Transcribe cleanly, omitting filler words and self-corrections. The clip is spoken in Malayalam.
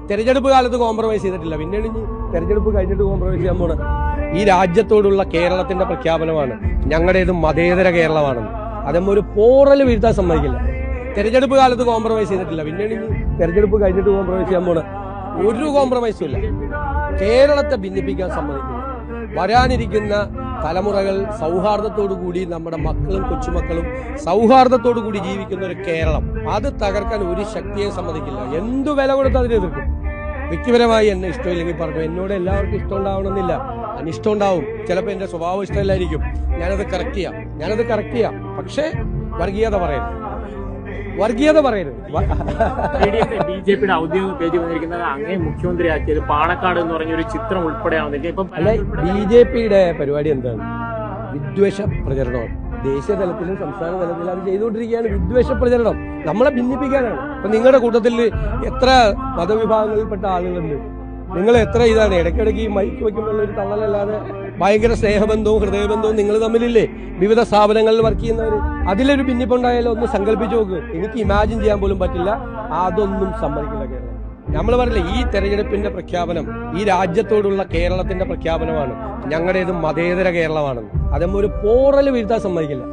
തെരഞ്ഞെടുപ്പ് കാലത്ത് കോംപ്രമൈസ് ചെയ്തിട്ടില്ല, പിന്നീട് ഇനി തെരഞ്ഞെടുപ്പ് കഴിഞ്ഞിട്ട് കോംപ്രമൈസ് ചെയ്യാൻ പോണ ഈ രാജ്യത്തോടുള്ള കേരളത്തിന്റെ പ്രഖ്യാപനമാണ് ഞങ്ങളുടേത് മതേതര കേരളമാണെന്ന്. അതമ്മ ഒരു പോറൽ വീഴ്ത്താൻ സമ്മതിക്കില്ല. തെരഞ്ഞെടുപ്പ് കാലത്ത് കോംപ്രമൈസ് ചെയ്തിട്ടില്ല, പിന്നീട് ഇനി തെരഞ്ഞെടുപ്പ് കഴിഞ്ഞിട്ട് കോംപ്രമൈസ് ചെയ്യാൻ പോണ ഒരു കോംപ്രമൈസും ഇല്ല. കേരളത്തെ ഭിന്നിപ്പിക്കാൻ സമ്മതിക്കില്ല. വരാനിരിക്കുന്ന തലമുറകൾ സൗഹാർദ്ദത്തോടു കൂടി, നമ്മുടെ മക്കളും കൊച്ചുമക്കളും സൗഹാർദ്ദത്തോടു കൂടി ജീവിക്കുന്ന ഒരു കേരളം, അത് തകർക്കാൻ ഒരു ശക്തിയെ സമ്മതിക്കില്ല. എന്തു വില കൊടുത്ത് അതിനെ എതിർക്കും. വ്യക്തിപരമായി എന്നെ ഇഷ്ടമില്ലെങ്കിൽ പറഞ്ഞു, എന്നോട് എല്ലാവർക്കും ഇഷ്ടം ഉണ്ടാവണമെന്നില്ല, അനിഷ്ടം ഉണ്ടാവും. ചിലപ്പോൾ എന്റെ സ്വഭാവം ഇഷ്ടമില്ലായിരിക്കും. ഞാനത് കറക്റ്റ് ചെയ്യാം. പക്ഷേ വർഗീയത പറയരുത്. ബിജെപിയുടെ ഔദ്യോഗിക പേജ് വന്നിരിക്കുന്നത് അങ്ങേ മുഖ്യമന്ത്രിയാക്കിയത് പാണക്കാട് എന്ന് പറഞ്ഞൊരു ചിത്രം ഉൾപ്പെടെയാണ്. അല്ല, ബിജെപിയുടെ പരിപാടി എന്താണ്? വിദ്വേഷ പ്രചരണമാണ്. ദേശീയ തലത്തിലും സംസ്ഥാന തലത്തിലും അത് ചെയ്തുകൊണ്ടിരിക്കുകയാണ്. വിദ്വേഷ പ്രചരണം നമ്മളെ ഭിന്നിപ്പിക്കാനാണ്. ഇപ്പൊ നിങ്ങളുടെ കൂട്ടത്തിൽ എത്ര മതവിഭാഗങ്ങളിൽപ്പെട്ട ആളുകളുണ്ട്? നിങ്ങൾ എത്ര ഇതാണ് ഇടയ്ക്കിടയ്ക്ക് ഈ മൈക്ക് വയ്ക്കുമ്പോൾ ഒരു തള്ളലല്ലാതെ ഭയങ്കര സ്നേഹബന്ധവും ഹൃദയബന്ധവും നിങ്ങൾ തമ്മിലില്ലേ? വിവിധ സ്ഥാപനങ്ങളിൽ വർക്ക് ചെയ്യുന്നവർ. അതിലൊരു ഭിന്നിപ്പുണ്ടായാലും ഒന്ന് സങ്കല്പിച്ചു നോക്ക്. എനിക്ക് ഇമാജിൻ ചെയ്യാൻ പോലും പറ്റില്ല. അതൊന്നും സമ്മതിക്കില്ല കേരളം. നമ്മൾ പറയില്ല, ഈ തെരഞ്ഞെടുപ്പിന്റെ പ്രഖ്യാപനം ഈ രാജ്യത്തോടുള്ള കേരളത്തിന്റെ പ്രഖ്യാപനമാണ് ഞങ്ങളുടേത് മതേതര കേരളമാണെന്ന്. അതമ്മ ഒരു പോറൽ വീഴ്ത്താൻ സമ്മതിക്കില്ല.